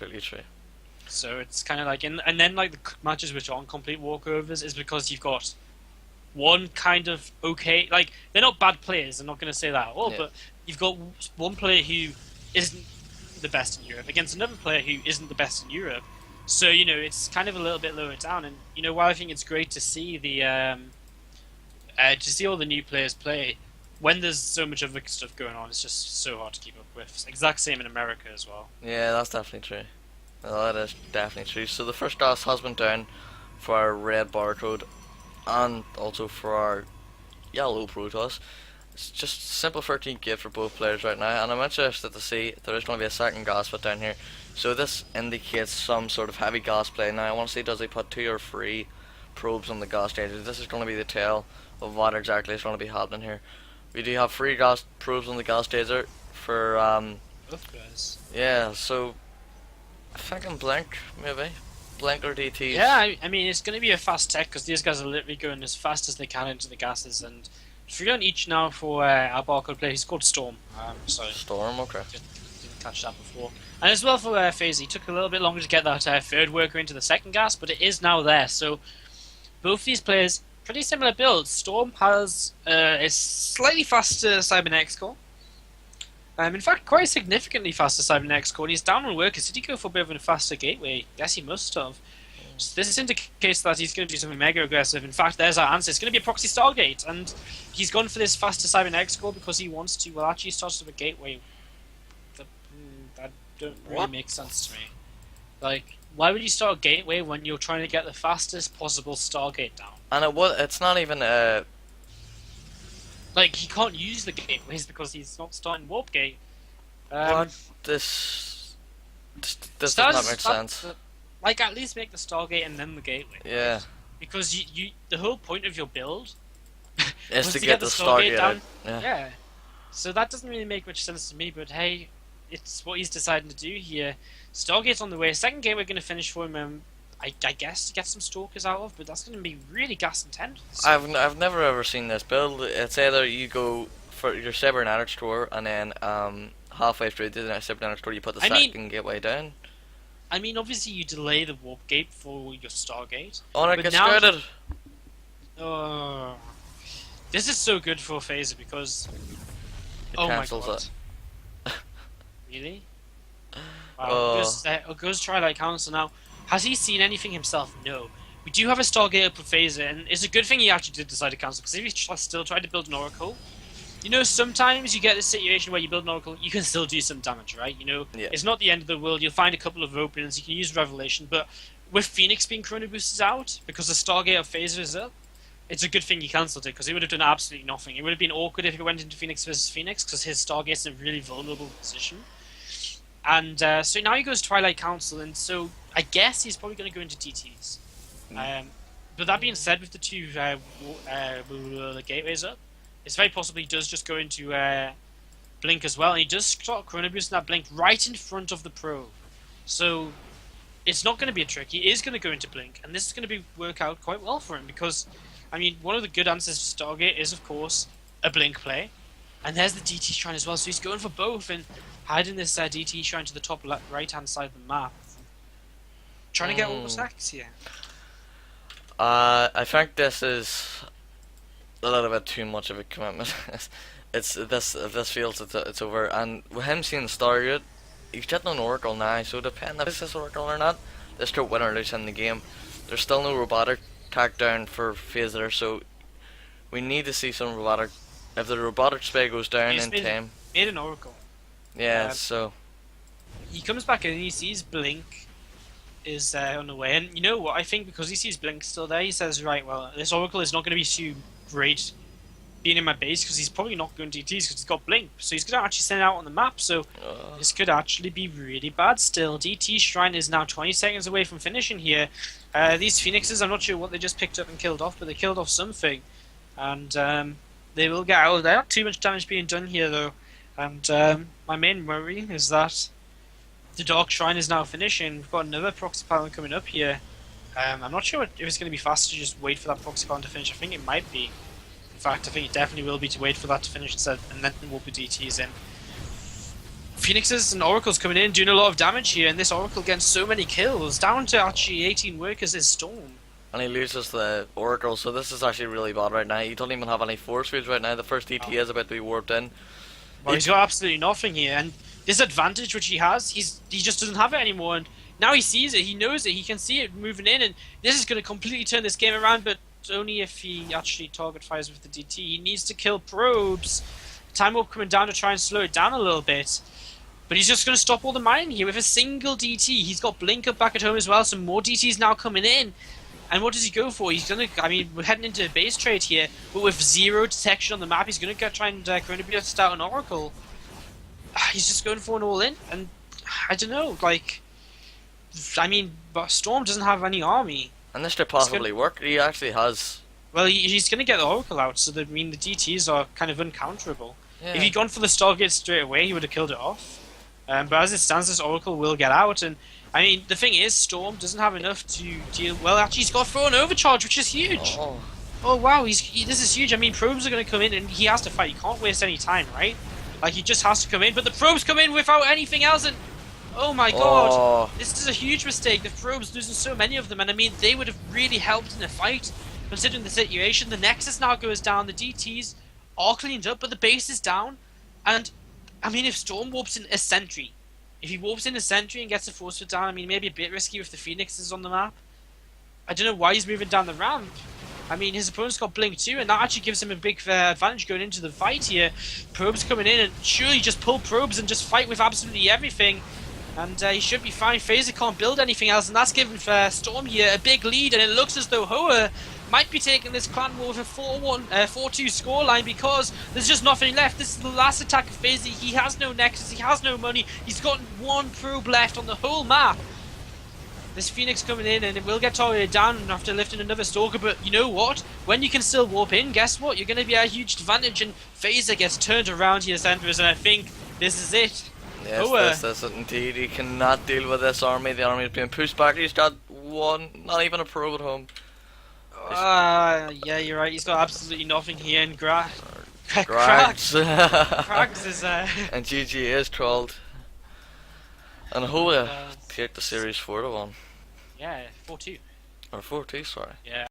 completely true. So it's kind of like, and then like the matches which aren't complete walkovers is because you've got one kind of okay, like they're not bad players. I'm not going to say that at all, Yeah. but you've got one player who isn't the best in Europe against another player who isn't the best in Europe. So it's kind of a little bit lower down, and while I think it's great to see to see all the new players play. When there's so much other stuff going on, it's just so hard to keep up with. It's exact same in America as well. Yeah, that's definitely true. Well, that is definitely true. So the first gas has been down for our red barcode and also for our yellow Protoss. It's just simple 13 gate for both players right now, and I'm interested to see there is going to be a second gas put down here. So this indicates some sort of heavy gas play. Now I want to see, does he put 2 or 3 probes on the gas stages? This is going to be the tell of what exactly is going to be happening here. We do have 3 gas probes on the gas stager for Both guys. yeah, so I think in Blink, maybe. Blink or DTs. Yeah, I mean, it's going to be a fast tech because these guys are literally going as fast as they can into the gases. And 3 on each now for our barcode player. He's called Storm. So Storm, okay. didn't catch that before. And as well for FaZe, he took a little bit longer to get that third worker into the second gas, but it is now there. So both these players, pretty similar builds. Storm has a slightly faster Cybernetic core. In fact, quite significantly faster Cybernetic core. He's down on workers. Did he go for a bit of a faster gateway? Yes, he must have. So this indicates that he's going to do something mega aggressive. In fact, there's our answer. It's going to be a proxy Stargate, and he's gone for this faster Cybernetic core because he wants to. Well, actually, start with a gateway. That don't really make sense to me. Like, why would you start a gateway when you're trying to get the fastest possible Stargate down? And it's not even Like, he can't use the gateways because he's not starting Warp Gate. what? This does not make sense. Like, at least make the Stargate and then the gateway. Yeah. Because the whole point of your build Is was to get the Stargate Stargate down. out. Yeah. Yeah. So that doesn't really make much sense to me, but hey, it's what he's deciding to do here. Stargate's on the way. Second game we're going to finish for him, I guess, to get some Stalkers out of, but that's going to be really gas intense. So. I've never ever seen this build. It's either you go for your cybernetic store and then halfway through the cybernetic store you put the second gateway down. I mean, obviously you delay the warp gate for your Stargate. Oh, and it gets scouted. This is so good for Phaser because It oh my cancels god. it. Really? Wow. Oh. Goes try like council now. Has he seen anything himself? No. We do have a Stargate up with Phaser, and it's a good thing he actually did decide to cancel, because if he still tried to build an Oracle, sometimes you get this situation where you build an Oracle, you can still do some damage, right? Yeah. It's not the end of the world, you'll find a couple of openings, you can use Revelation, but with Phoenix being Chrono Boosters out, because the Stargate of Phaser is up, it's a good thing he cancelled it, because he would have done absolutely nothing. It would have been awkward if he went into Phoenix versus Phoenix, because his Stargate's in a really vulnerable position. And so now he goes Twilight Council, and so I guess he's probably going to go into DTs. But that being said, with the 2 gateways up, it's very possible he does just go into Blink as well, and he does start Chrono Boosting that Blink right in front of the probe. So it's not going to be a trick. He is going to go into Blink, and this is going to work out quite well for him, because, I mean, one of the good answers to Stargate is, of course, a Blink play. And there's the DT Shrine as well, so he's going for both, and hiding this DT Shrine to the top right-hand side of the map. Trying to get all the stacks here. I think this is a little bit too much of a commitment. If this feels it's over, and with him seeing the Stargate, he's getting an Oracle now, so depending if it's this Oracle or not, this could win or lose in the game. There's still no robotic tack down for Phaser, so we need to see some robotic. If the robotic spray goes down in time, made an Oracle. Yeah, so he comes back in and he sees Blink is on the way, and you know what? I think because he sees Blink still there, he says, right, well, this Oracle is not going to be too great being in my base, because he's probably not going to DTs because he's got Blink, so he's going to actually send it out on the map. So this could actually be really bad still. DT Shrine is now 20 seconds away from finishing here. These Phoenixes, I'm not sure what they just picked up and killed off, but they killed off something, and they will get out. There's not too much damage being done here though, and my main worry is that the Dark Shrine is now finishing. We've got another proxy pylon coming up here. I'm not sure if it's going to be faster to just wait for that proxy pylon to finish. I think it might be. In fact, I think it definitely will be to wait for that to finish instead, and then we'll be DTs in. Phoenixes and Oracles coming in, doing a lot of damage here, and this Oracle getting so many kills, down to actually 18 workers is Storm. And he loses the Oracle, so this is actually really bad right now. He doesn't even have any force fields right now. The first DT is about to be warped in. Well, he's got absolutely nothing here, and this advantage which he has, he just doesn't have it anymore, and now he sees it, he knows it, he can see it moving in, and this is going to completely turn this game around, but only if he actually target fires with the DT. He needs to kill probes. Time Warp coming down to try and slow it down a little bit. But he's just going to stop all the mining here with a single DT. He's got Blink up back at home as well, some more DTs now coming in. And what does he go for? He's going to, I mean, we're heading into a base trade here, but with zero detection on the map, he's going to try and Chronobeast out an Oracle. He's just going for an all-in, and I don't know, like, I mean, but Storm doesn't have any army. And this should possibly work. He actually has. Well, he's going to get the Oracle out, so that, I mean, the DTs are kind of uncounterable. Yeah. If he'd gone for the Stargate straight away, he would have killed it off. But as it stands, this Oracle will get out, and I mean, the thing is, Storm doesn't have enough to deal. Well, actually, he's got to throw an overcharge, which is huge. Oh wow, this is huge. I mean, probes are going to come in, and he has to fight. He can't waste any time, right? Like, he just has to come in. But the probes come in without anything else, and oh my god, this is a huge mistake. The probes losing so many of them, and I mean, they would have really helped in the fight, considering the situation. The Nexus now goes down. The DTs are cleaned up, but the base is down, and I mean, if Storm warps in a sentry, if he warps in a sentry and gets a force field down, I mean, maybe a bit risky with the Phoenixes on the map. I don't know why he's moving down the ramp. I mean, his opponent's got Blink too, and that actually gives him a big advantage going into the fight here. Probes coming in, and surely just pull probes and just fight with absolutely everything. And he should be fine. Phaser can't build anything else, and that's given Storm here a big lead, and it looks as though Hoa might be taking this clan war with a 4-1, 4-2 scoreline, because there's just nothing left. This is the last attack of Phaser. He has no Nexus, he has no money, he's got one probe left on the whole map. This Phoenix coming in, and it will get targeted down after lifting another Stalker, but you know what? When you can still warp in, guess what? You're going to be at a huge advantage, and Phaser gets turned around here, Centers, and I think this is it. Yes, this is it indeed. He cannot deal with this army. The army is being pushed back. He's got one, not even a probe at home. Yeah, you're right. He's got absolutely nothing here, and Krax is and GG is trolled. And Hoa take the series 4-1. Yeah, 4-2. Or 4-2, sorry. Yeah.